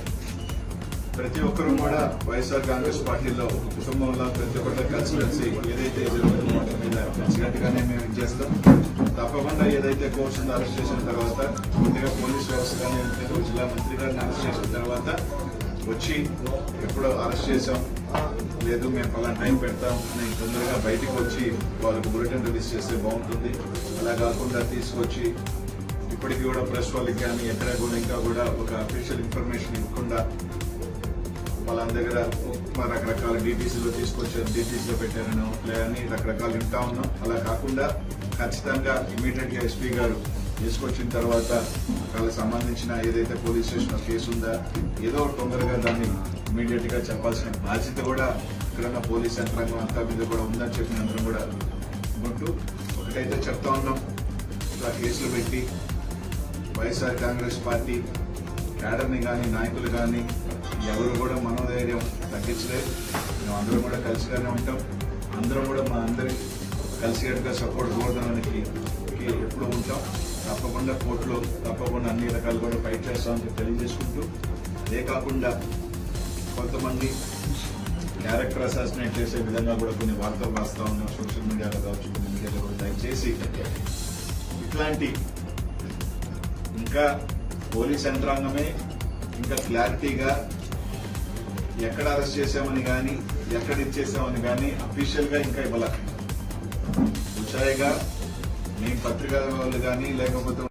ప్రతి ఒక్కరూ కూడా వైఎస్ఆర్ కాంగ్రెస్ పార్టీలో కుటుంబంలో ప్రతి ఒక్కరు కలిసి ఏదైతే జరుగుతుందో వాటి మీద కలిసికట్టుగానే మేము చేస్తాం. తప్పకుండా ఏదైతే కోర్సును అరెస్ట్ చేసిన తర్వాత కొద్దిగా పోలీస్ వ్యవస్థ కానీ జిల్లా మంత్రి గారిని అరెస్ట్ చేసిన తర్వాత వచ్చి ఎప్పుడో అరెస్ట్ చేశాం, లేదు మేము పలానా టైం పెడతాం అని తొందరగా బయటకు వచ్చి వాళ్ళకు బులెటిన్ రిలీజ్ చేస్తే బాగుంటుంది. అలా కాకుండా తీసుకొచ్చి ఇప్పటికీ కూడా ప్రెస్ వాళ్ళకి కానీ ఎక్కడ కూడా ఇంకా కూడా ఒక అఫీషియల్ ఇన్ఫర్మేషన్ ఇవ్వకుండా వాళ్ళ దగ్గర రకరకాల డీటీసీలో తీసుకొచ్చారు, డీటీసీలో పెట్టారనో లేదని రకరకాలు వింటా ఉన్నాం. అలా కాకుండా ఖచ్చితంగా ఇమీడియట్ గా ఎస్పీ గారు తీసుకొచ్చిన తర్వాత వాళ్ళకి సంబంధించిన ఏదైతే పోలీస్ స్టేషన్ కేసు ఉందా ఏదో తొందరగా దాన్ని ఇమీడియట్ గా చెప్పాల్సిన బాధ్యత కూడా ఇక్కడున్న పోలీస్ యంత్రాంగం అంతా మీద కూడా ఉందని చెప్పిన అందరం కూడా ఉంటూ ఒకటైతే చెప్తా ఉన్నాం, ఇలా కేసులు పెట్టి వైఎస్ఆర్ కాంగ్రెస్ పార్టీ క్యాడర్ని కానీ నాయకులు కానీ ఎవరు కూడా మనోధైర్యం తగ్గించలేదు. మేము అందరం కూడా కలిసిగానే ఉంటాం. అందరం కూడా మా అందరి కలిసికట్టుగా సపోర్ట్ కోరడానికి ఎప్పుడు ఉంటాం. తప్పకుండా కోర్టులో తప్పకుండా అన్ని రకాలు కూడా ఫైట్ చేస్తామని తెలియజేసుకుంటూ, అదే కాకుండా కొంతమంది క్యారెక్టర్ అసాసినేట్ చేసే విధంగా కూడా కొన్ని వార్తలు రాస్తా ఉన్నాం సోషల్ మీడియాలో కావచ్చు, కొన్ని మీడియాలో కూడా. దయచేసి ఇట్లాంటి ఇంకా పోలీస్ యంత్రాంగమే ఇంకా క్లారిటీగా ఎక్కడ అరెస్ట్ చేశామని కానీ ఎక్కడ ఇచ్చేసామని కానీ అఫీషియల్ గా ఇంకా ఇవ్వాల. ఉచాయిగా మేము పత్రికా వాళ్ళు కానీ లేకపోతే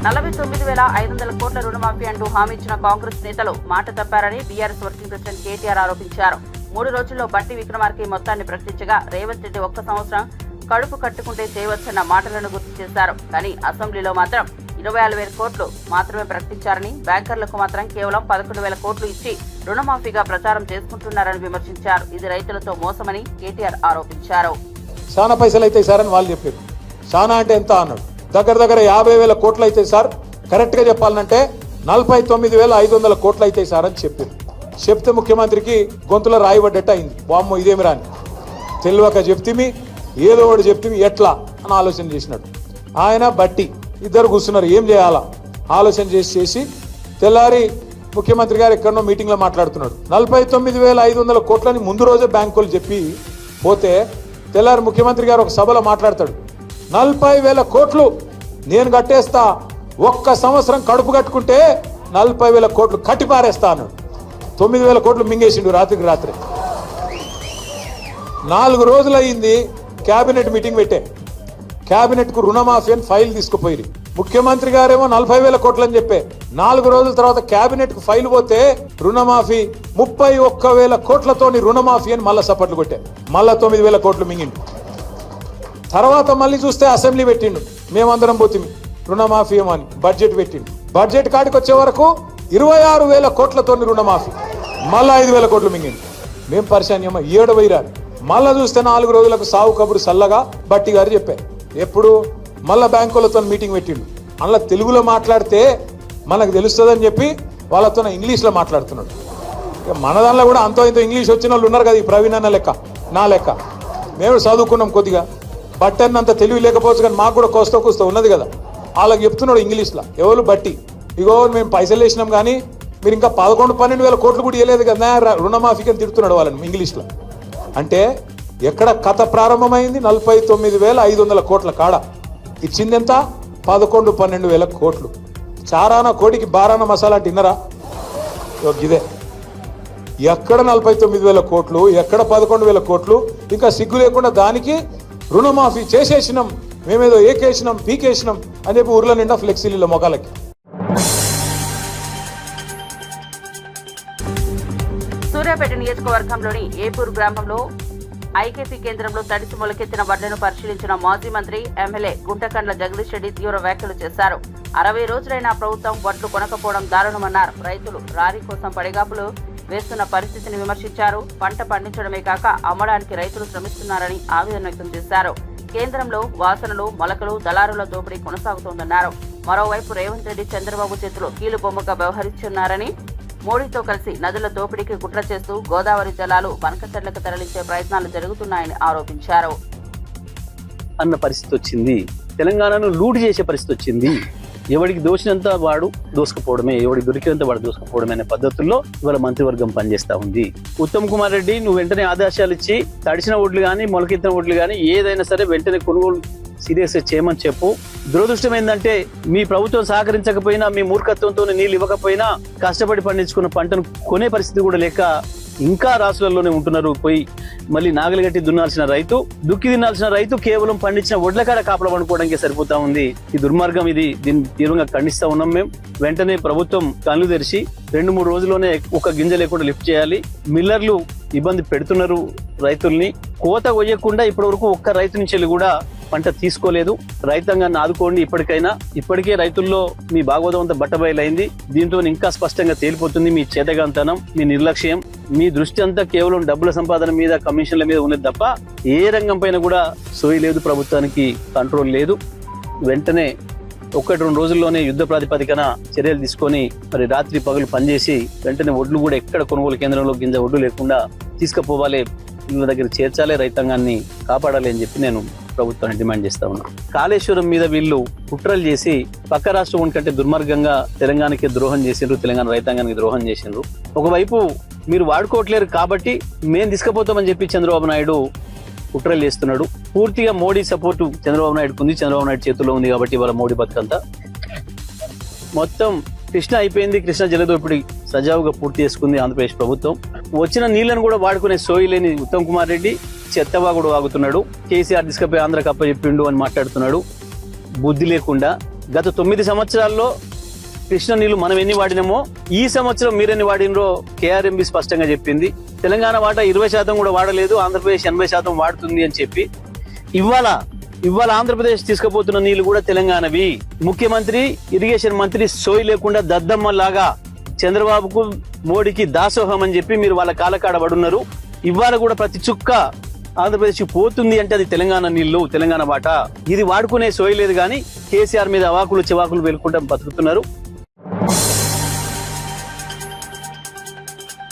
49,500 కోట్ల రుణమాఫీ అంటూ హామీ ఇచ్చిన కాంగ్రెస్ నేతలు మాట తప్పారని బీఆర్ఎస్ వర్కింగ్ ప్రెసిడెంట్ కేటీఆర్ ఆరోపించారు. 3 రోజుల్లో బట్టి విక్రమార్క మొత్తాన్ని ప్రకటించగా రేవంత్ రెడ్డి 1 సంవత్సరం కడుపు కట్టుకుంటే చేయవచ్చన్న మాటలను గుర్తు చేశారు. కానీ అసెంబ్లీలో మాత్రం 26,000 కోట్లు మాత్రమే ప్రకటించారని, బ్యాంకర్లకు మాత్రం కేవలం 11,000 కోట్లు ఇచ్చి రుణమాఫీగా ప్రచారం చేసుకుంటున్నారని విమర్శించారు. ఇది రైతులతో మోసమని కేటీఆర్ ఆరోపించారు.
చాలా పైసలు అయితే సార్ అని వాళ్ళు చెప్పారు. చాలా అంటే ఎంత అన్నాడు. దగ్గర 50,000 కోట్లు అయితే సార్, కరెక్ట్ గా చెప్పాలంటే 49,500 కోట్లు అయితే సార్ అని చెప్పారు. చెప్తే ముఖ్యమంత్రికి గొంతులో రాయిబడ్డట్టు అయింది. వామ్మో ఇదేమి రాని తెలియక చెప్తిమి, ఏదో ఒకటి చెప్తిమి ఎట్లా అని ఆలోచన చేసినాడు. ఆయన బట్టి ఇద్దరు కూర్చున్నారు, ఏం చేయాలా ఆలోచన చేసి తెల్లారి ముఖ్యమంత్రి గారు ఎక్కడో మీటింగ్లో మాట్లాడుతున్నాడు. 49,500 కోట్లని ముందు రోజే బ్యాంకులు చెప్పి పోతే తెల్లారి ముఖ్యమంత్రి గారు ఒక సభలో మాట్లాడతాడు. 40,000 కోట్లు నేను కట్టేస్తా, 1 సంవత్సరం కడుపు కట్టుకుంటే 40,000 కోట్లు కట్టి పారేస్తా అన్నాడు. 9,000 కోట్లు మింగేసిండు రాత్రికి రాత్రి. 4 రోజులు అయింది క్యాబినెట్ మీటింగ్ పెట్టే. క్యాబినెట్ కు రుణమాఫీ అని ఫైల్ తీసుకుపోయి ముఖ్యమంత్రి గారేమో 40,000 కోట్లు అని చెప్పే. 4 రోజుల తర్వాత క్యాబినెట్ కు ఫైల్ పోతే రుణమాఫీ 31,000 కోట్లతోని రుణమాఫీ అని మళ్ళా సపట్లు కొట్టారు. మళ్ళా 9,000 కోట్లు మింగిండు. తర్వాత మళ్ళీ చూస్తే అసెంబ్లీ పెట్టిండు, మేమందరం పోతుంది రుణమాఫీ ఏమని బడ్జెట్ పెట్టిండు. బడ్జెట్ కాడికి వచ్చే వరకు 26,000 కోట్లతోని రుణమాఫీ, మళ్ళా 5,000 కోట్లు మింగిండు. మేం పరిశాన్యమా 7 వైరాలు. మళ్ళా చూస్తే 4 రోజులకు సావు కబురు సల్లగా బట్టి గారు చెప్పారు. ఎప్పుడు మళ్ళా బ్యాంకులతో మీటింగ్ పెట్టిండు. అందులో తెలుగులో మాట్లాడితే మనకు తెలుస్తుందని చెప్పి వాళ్ళతో ఇంగ్లీష్లో మాట్లాడుతున్నాడు. మన దానిలో కూడా అంతో ఇంతో ఇంగ్లీష్ వచ్చిన వాళ్ళు ఉన్నారు కదా, ఈ ప్రవీణ్ అన్న లెక్క నా లెక్క. మేము చదువుకున్నాం కొద్దిగా, బట్టన్నంత తెలివి లేకపోవచ్చు కానీ మాకు కూడా కోస్తా ఉన్నది కదా. వాళ్ళకి చెప్తున్నాడు ఇంగ్లీష్లో. ఎవరు బట్టి, ఇగో మేము పైసలు వేసినాం కానీ మీరు ఇంకా 11-12,000 కోట్లు కూడా ఇవ్వలేదు కదా రుణమాఫీకి అని తిడుతున్నాడు వాళ్ళని ఇంగ్లీష్లో. అంటే ఎక్కడ కథ ప్రారంభమైంది? 49,500 కోట్ల కాడ ఇచ్చింది ఎంత? 11-12,000 కోట్లు. చారాన కోడికి బారాన మసాలా తిన్నరా? ఇదే ఎక్కడ 49,000 కోట్లు, ఎక్కడ 11,000 కోట్లు. ఇంకా సిగ్గు లేకుండా దానికి రుణమాఫీ చేసేసినాం, మేమేదో ఏకేసినాం పీకేసినాం అని చెప్పి ఊర్ల నిండా ఫ్లెక్సీల మొగాలకి.
సూర్యాపేట నియోజకవర్గంలోని ఏపూర్ గ్రామంలో ఐకేపీ కేంద్రంలో తడిసి మొలకెత్తిన వడ్లను పరిశీలించిన మాజీ మంత్రి ఎమ్మెల్యే గుంటకండ్ల జగదీష్ రెడ్డి తీవ్ర వ్యాఖ్యలు చేశారు. 60 రోజులైన ప్రభుత్వం వడ్లు కొనకపోవడం దారుణమన్నారు. రైతులు రారీ కోసం పడిగాపులు వేస్తున్న పరిస్థితిని విమర్శించారు. పంట పండించడమే కాక అమ్మడానికి రైతులు శ్రమిస్తున్నారని ఆవేదన వ్యక్తం చేశారు. కేంద్రంలో వాసనలు, మొలకలు, దళారుల దోపిడీ కొనసాగుతోందన్నారు. మరోవైపు రేవంత్ రెడ్డి చంద్రబాబు చేతిలో కీలుబొమ్మగా వ్యవహరిస్తున్నారని, మోడీతో కలిసి నదుల దోపిడీకి కుట్ర చేస్తూ గోదావరి జలాలు బనకచెర్లకు తరలించే ప్రయత్నాలు జరుగుతున్నాయని ఆరోపించారు.
అన్న పరిస్థితి వచ్చింది. తెలంగాణను లూటు చేసే పరిస్థితి వచ్చింది. ఎవడికి దోచినంత వాడు దోసుకుపోవడమే, ఎవడికి దొరికినంత వాడు దోసుకుపోవడమే అనే పద్ధతుల్లో ఇవాళ మంత్రివర్గం పనిచేస్తా ఉంది. ఉత్తమ్ కుమార్ రెడ్డి నువ్వు వెంటనే ఆదేశాలు ఇచ్చి తడిసిన ఓట్లు కానీ మొలకెత్తిన ఓట్లు కానీ ఏదైనా సరే వెంటనే కొనుగోలు సీరియస్ చేయమని చెప్పు. దురదృష్టం ఏంటంటే మీ ప్రభుత్వం సహకరించకపోయినా, మీ మూర్ఖత్వంతో నీళ్ళు ఇవ్వకపోయినా కష్టపడి పండించుకున్న పంటను కొనే పరిస్థితి కూడా లేక ఇంకా రాష్ట్రాల్లోనే ఉంటున్నారు. పోయి మళ్ళీ నాగలిగట్టి దున్నాల్సిన రైతు, దుక్కి తినాల్సిన రైతు కేవలం పండించిన ఒడ్ల కాడ కాపలా పండుకోవడానికి సరిపోతా ఉంది. ఈ దుర్మార్గం ఇది, దీన్ని తీవ్రంగా ఖండిస్తా ఉన్నాం మేము. వెంటనే ప్రభుత్వం కళ్ళు తెరిచి 2-3 రోజుల్లోనే ఒక గింజ లేకుండా లిఫ్ట్ చేయాలి. మిల్లర్లు ఇబ్బంది పెడుతున్నారు రైతుల్ని. కోత కొయ్యకుండా ఇప్పటి వరకు ఒక్క రైతు నుంచి కూడా పంట తీసుకోలేదు. రైతాంగాన్ని ఆదుకోండి ఇప్పటికైనా. ఇప్పటికే రైతుల్లో మీ భాగవతం అంతా బట్టబయలైంది. దీంతో ఇంకా స్పష్టంగా తేలిపోతుంది మీ చేతగాంతనం, మీ నిర్లక్ష్యం. మీ దృష్టి అంతా కేవలం డబ్బుల సంపాదన మీద, కమిషన్ల మీద ఉన్నది తప్ప ఏ రంగం పైన కూడా సోయి లేదు, ప్రభుత్వానికి కంట్రోల్ లేదు. వెంటనే 1-2 రోజుల్లోనే యుద్ధ ప్రాతిపదికన చర్యలు తీసుకొని మరి రాత్రి పగలు పనిచేసి వెంటనే ఒడ్లు కూడా ఎక్కడ కొనుగోలు కేంద్రంలో గింజ ఒడ్లు లేకుండా తీసుకుపోవాలి, ఇళ్ళ దగ్గర చేర్చాలి, రైతాంగాన్ని కాపాడాలి అని చెప్పి నేను ప్రభుత్వాన్ని డిమాండ్ చేస్తా ఉన్నా. కాళేశ్వరం మీద వీళ్ళు కుట్రలు చేసి పక్క రాష్ట్రం కంటే దుర్మార్గంగా తెలంగాణకి ద్రోహం చేసిండ్రు, తెలంగాణ రైతాంగానికి ద్రోహం చేసిండ్రు. ఒకవైపు మీరు వాడుకోవట్లేరు కాబట్టి మేము తీసుకుపోతామని చెప్పి చంద్రబాబు నాయుడు కుట్రలు చేస్తున్నాడు. పూర్తిగా మోడీ సపోర్టు చంద్రబాబు నాయుడుకు ఉంది, చంద్రబాబు నాయుడు చేతుల్లో ఉంది కాబట్టి ఇవాళ మోడీ బతుకంతా మొత్తం కృష్ణ అయిపోయింది. కృష్ణ జలదోపిడి సజావుగా పూర్తి చేసుకుంది ఆంధ్రప్రదేశ్ ప్రభుత్వం. వచ్చిన నీళ్లను కూడా వాడుకునే సోయి లేని ఉత్తమ్ కుమార్ రెడ్డి చెత్తవాగుడు వాగుతున్నాడు. కేసీఆర్ తీసుకుపోయి ఆంధ్రాకి అప్పచెప్పిండు అని మాట్లాడుతున్నాడు. బుద్ధి లేకుండా గత 9 సంవత్సరాల్లో కృష్ణ నీళ్లు మనం ఎన్ని వాడినామో ఈ సంవత్సరం మీరెన్ని వాడినరో కేఆర్ఎంబి స్పష్టంగా చెప్పింది. తెలంగాణ వాటా 20% కూడా వాడలేదు, ఆంధ్రప్రదేశ్ 80% వాడుతుంది అని చెప్పి ఇవాళ ఆంధ్రప్రదేశ్ తీసుకుపోతున్న నీళ్లు కూడా తెలంగాణవి. ముఖ్యమంత్రి, ఇరిగేషన్ మంత్రి సోయి లేకుండా దద్దమ్మలాగా చంద్రబాబుకు మోడీకి దాసోహం అని చెప్పి మీరు వాళ్ళ కాలకాడ పడున్నారు. ఇవాళ కూడా ప్రతి చుక్క ఆంధ్రప్రదేశ్ పోతుంది అంటే అది తెలంగాణ నీళ్లు, తెలంగాణ వాటా. ఇది వాడుకునే సోయి లేదు కానీ కేసీఆర్ మీద అవాకులు చివాకులు వెలుకుంటా బతుకుతున్నారు.